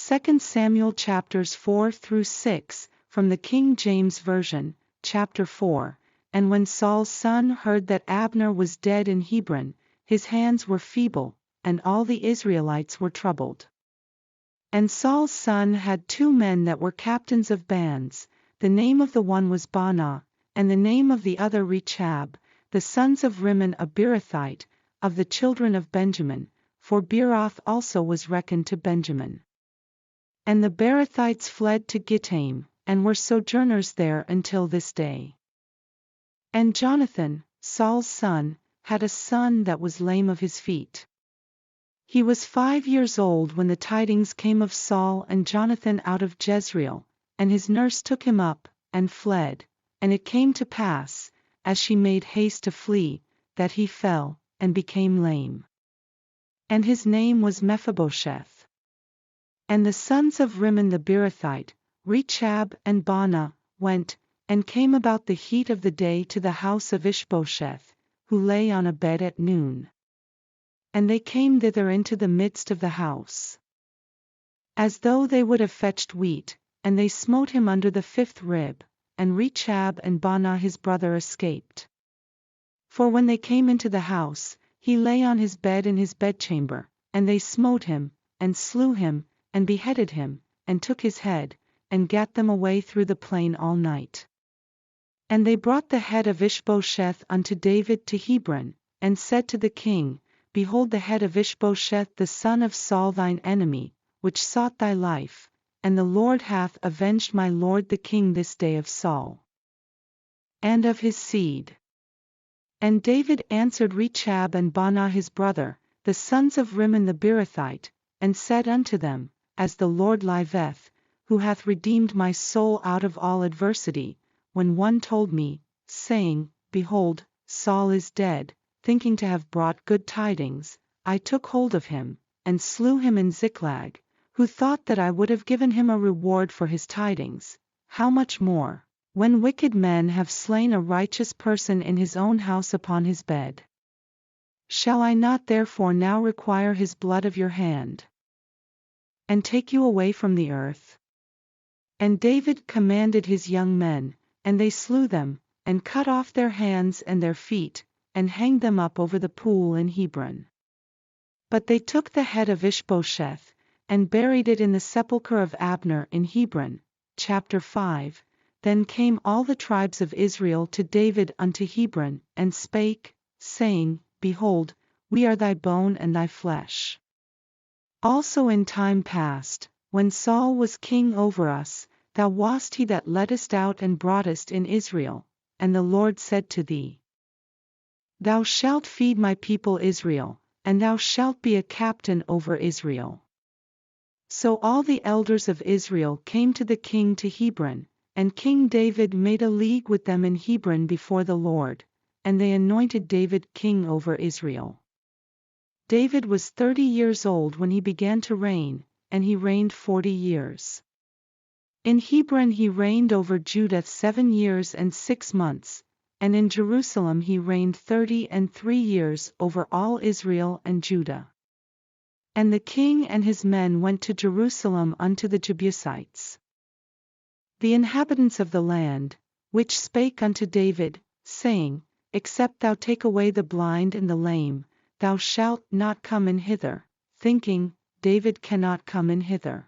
2 Samuel chapters 4 through 6, from the King James Version, chapter 4. And when Saul's son heard that Abner was dead in Hebron, his hands were feeble, and all the Israelites were troubled. And Saul's son had 2 men that were captains of bands, the name of the one was Baanah, and the name of the other Rechab, the sons of Rimmon a Beerothite, of the children of Benjamin, for Beeroth also was reckoned to Benjamin. And the Beerothites fled to Gittaim, and were sojourners there until this day. And Jonathan, Saul's son, had a son that was lame of his feet. He was 5 years old when the tidings came of Saul and Jonathan out of Jezreel, and his nurse took him up, and fled. And it came to pass, as she made haste to flee, that he fell, and became lame. And his name was Mephibosheth. And the sons of Rimmon the Beerothite, Rechab and Baanah, went, and came about the heat of the day to the house of Ishbosheth, who lay on a bed at noon. And they came thither into the midst of the house, as though they would have fetched wheat, and they smote him under the 5th rib, and Rechab and Baanah his brother escaped. For when they came into the house, he lay on his bed in his bedchamber, and they smote him, and slew him, and beheaded him, and took his head, and gat them away through the plain all night. And they brought the head of Ishbosheth unto David to Hebron, and said to the king, Behold the head of Ishbosheth the son of Saul thine enemy, which sought thy life, and the Lord hath avenged my lord the king this day of Saul, and of his seed. And David answered Rechab and Baanah his brother, the sons of Rimmon the Beerothite, and said unto them, As the Lord liveth, who hath redeemed my soul out of all adversity, when one told me, saying, Behold, Saul is dead, thinking to have brought good tidings, I took hold of him, and slew him in Ziklag, who thought that I would have given him a reward for his tidings. How much more, when wicked men have slain a righteous person in his own house upon his bed? Shall I not therefore now require his blood of your hand, and take you away from the earth? And David commanded his young men, and they slew them, and cut off their hands and their feet, and hanged them up over the pool in Hebron. But they took the head of Ishbosheth, and buried it in the sepulchre of Abner in Hebron. Chapter 5. Then came all the tribes of Israel to David unto Hebron, and spake, saying, Behold, we are thy bone and thy flesh. Also in time past, when Saul was king over us, thou wast he that leddest out and broughtest in Israel, and the Lord said to thee, Thou shalt feed my people Israel, and thou shalt be a captain over Israel. So all the elders of Israel came to the king to Hebron, and King David made a league with them in Hebron before the Lord, and they anointed David king over Israel. David was 30 years old when he began to reign, and he reigned 40 years. In Hebron he reigned over Judah 7 years and 6 months, and in Jerusalem he reigned 33 years over all Israel and Judah. And the king and his men went to Jerusalem unto the Jebusites, the inhabitants of the land, which spake unto David, saying, Except thou take away the blind and the lame, thou shalt not come in hither, thinking, David cannot come in hither.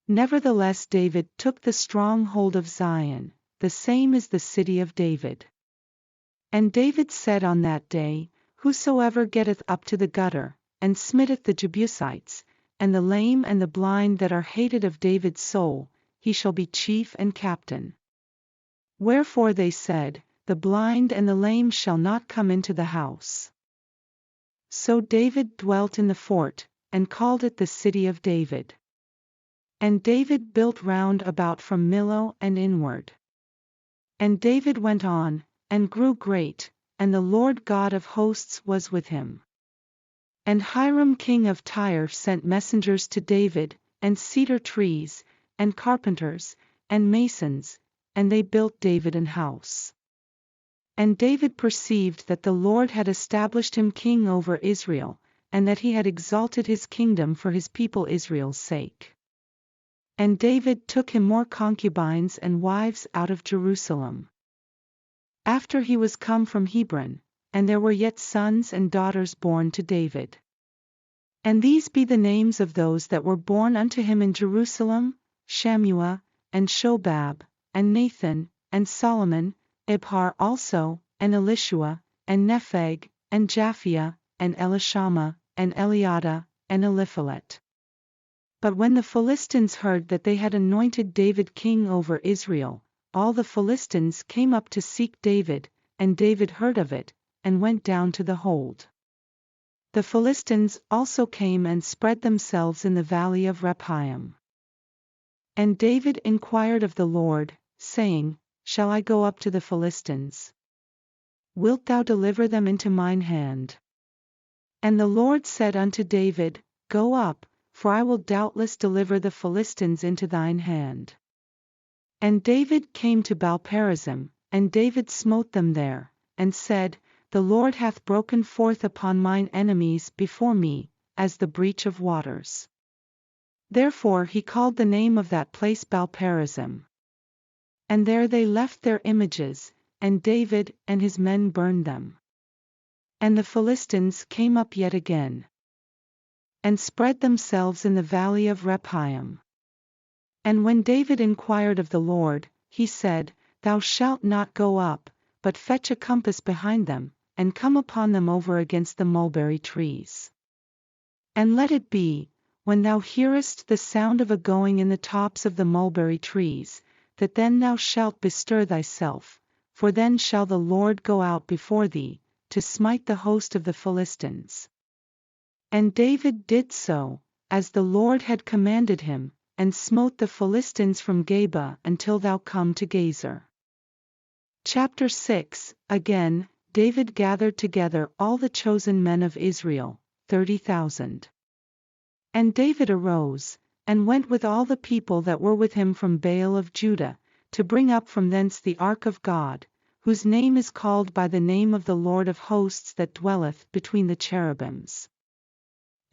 Nevertheless David took the strong hold of Zion, the same is the city of David. And David said on that day, Whosoever getteth up to the gutter, and smitteth the Jebusites, and the lame and the blind that are hated of David's soul, he shall be chief and captain. Wherefore they said, The blind and the lame shall not come into the house. So David dwelt in the fort, and called it the city of David. And David built round about from Millo and inward. And David went on, and grew great, and the Lord God of hosts was with him. And Hiram king of Tyre sent messengers to David, and cedar trees, and carpenters, and masons, and they built David an house. And David perceived that the Lord had established him king over Israel, and that he had exalted his kingdom for his people Israel's sake. And David took him more concubines and wives out of Jerusalem. After he was come from Hebron, and there were yet sons and daughters born to David. And these be the names of those that were born unto him in Jerusalem: Shammua, and Shobab, and Nathan, and Solomon, Ibhar also, and Elishua, and Nepheg, and Japhia, and Elishama, and Eliada, and Eliphalet. But when the Philistines heard that they had anointed David king over Israel, all the Philistines came up to seek David, and David heard of it, and went down to the hold. The Philistines also came and spread themselves in the valley of Rephaim. And David inquired of the Lord, saying, Shall I go up to the Philistines? Wilt thou deliver them into mine hand? And the Lord said unto David, Go up, for I will doubtless deliver the Philistines into thine hand. And David came to Baal-perazim, and David smote them there, and said, The Lord hath broken forth upon mine enemies before me, as the breach of waters. Therefore he called the name of that place Baal-perazim. And there they left their images, and David and his men burned them. And the Philistines came up yet again, and spread themselves in the valley of Rephaim. And when David inquired of the Lord, he said, Thou shalt not go up, but fetch a compass behind them, and come upon them over against the mulberry trees. And let it be, when thou hearest the sound of a going in the tops of the mulberry trees, that then thou shalt bestir thyself, for then shall the Lord go out before thee, to smite the host of the Philistines. And David did so, as the Lord had commanded him, and smote the Philistines from Geba until thou come to Gezer. Chapter 6. Again, David gathered together all the chosen men of Israel, 30,000. And David arose, and went with all the people that were with him from Baal of Judah, to bring up from thence the ark of God, whose name is called by the name of the Lord of hosts that dwelleth between the cherubims.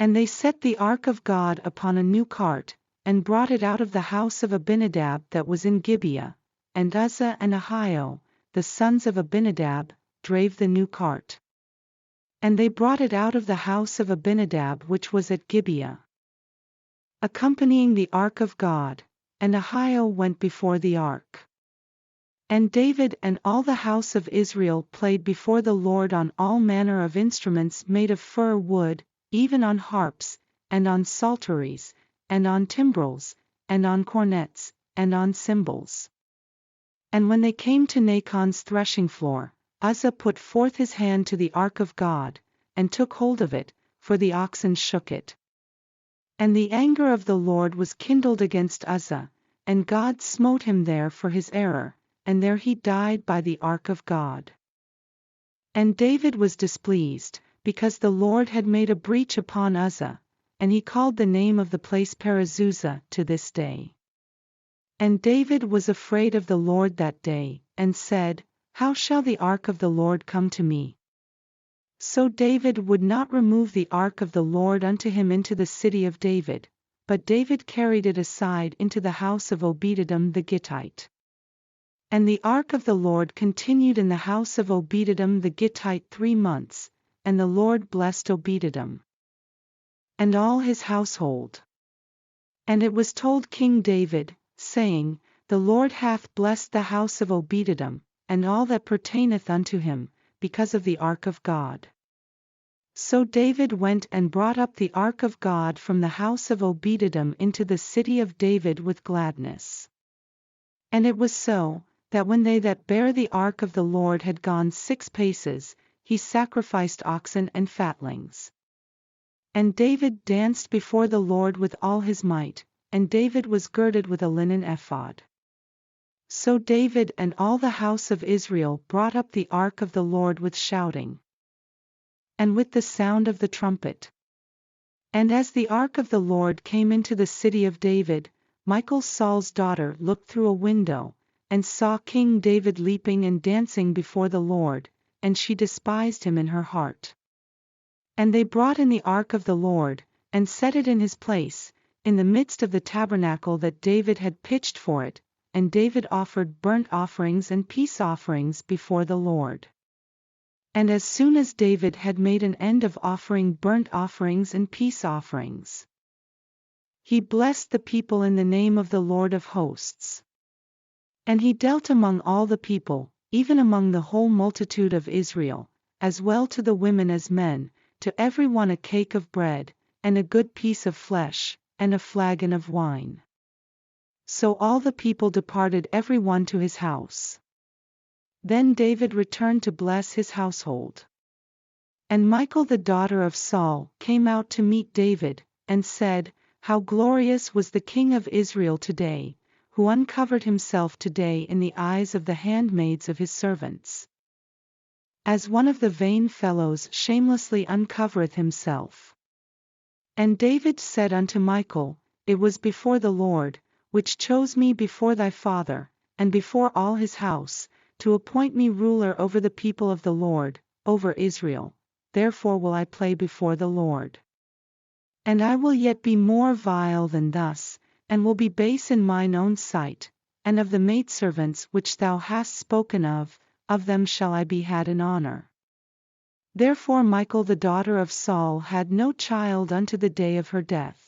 And they set the ark of God upon a new cart, and brought it out of the house of Abinadab that was in Gibeah, and Uzzah and Ahio, the sons of Abinadab, drave the new cart. And they brought it out of the house of Abinadab which was at Gibeah. Accompanying the ark of God, and Ahio went before the ark. And David and all the house of Israel played before the Lord on all manner of instruments made of fir wood, even on harps, and on psalteries, and on timbrels, and on cornets, and on cymbals. And when they came to Nachon's threshing floor, Uzzah put forth his hand to the ark of God, and took hold of it, for the oxen shook it. And the anger of the Lord was kindled against Uzzah, and God smote him there for his error, and there he died by the ark of God. And David was displeased, because the Lord had made a breach upon Uzzah, and he called the name of the place Perazuzah to this day. And David was afraid of the Lord that day, and said, How shall the ark of the Lord come to me? So David would not remove the ark of the Lord unto him into the city of David, but David carried it aside into the house of Obed-edom the Gittite. And the ark of the Lord continued in the house of Obed-edom the Gittite 3 months, and the Lord blessed Obed-edom and all his household. And it was told King David, saying, The Lord hath blessed the house of Obed-edom, and all that pertaineth unto him, because of the ark of God. So David went and brought up the ark of God from the house of Obed-edom into the city of David with gladness. And it was so, that when they that bare the ark of the Lord had gone 6 paces, he sacrificed oxen and fatlings. And David danced before the Lord with all his might, and David was girded with a linen ephod. So David and all the house of Israel brought up the ark of the Lord with shouting, and with the sound of the trumpet. And as the ark of the Lord came into the city of David, Michal Saul's daughter looked through a window, and saw King David leaping and dancing before the Lord, and she despised him in her heart. And they brought in the ark of the Lord, and set it in his place, in the midst of the tabernacle that David had pitched for it, and David offered burnt offerings and peace offerings before the Lord. And as soon as David had made an end of offering burnt offerings and peace offerings, he blessed the people in the name of the Lord of hosts. And he dealt among all the people, even among the whole multitude of Israel, as well to the women as men, to every one a cake of bread, and a good piece of flesh, and a flagon of wine. So all the people departed every one to his house. Then David returned to bless his household. And Michal the daughter of Saul came out to meet David, and said, How glorious was the king of Israel today, who uncovered himself today in the eyes of the handmaids of his servants. As one of the vain fellows shamelessly uncovereth himself. And David said unto Michal, It was before the Lord, which chose me before thy father, and before all his house, to appoint me ruler over the people of the Lord, over Israel. Therefore will I play before the Lord. And I will yet be more vile than thus, and will be base in mine own sight, and of the maidservants which thou hast spoken of them shall I be had in honor. Therefore Michal the daughter of Saul had no child unto the day of her death.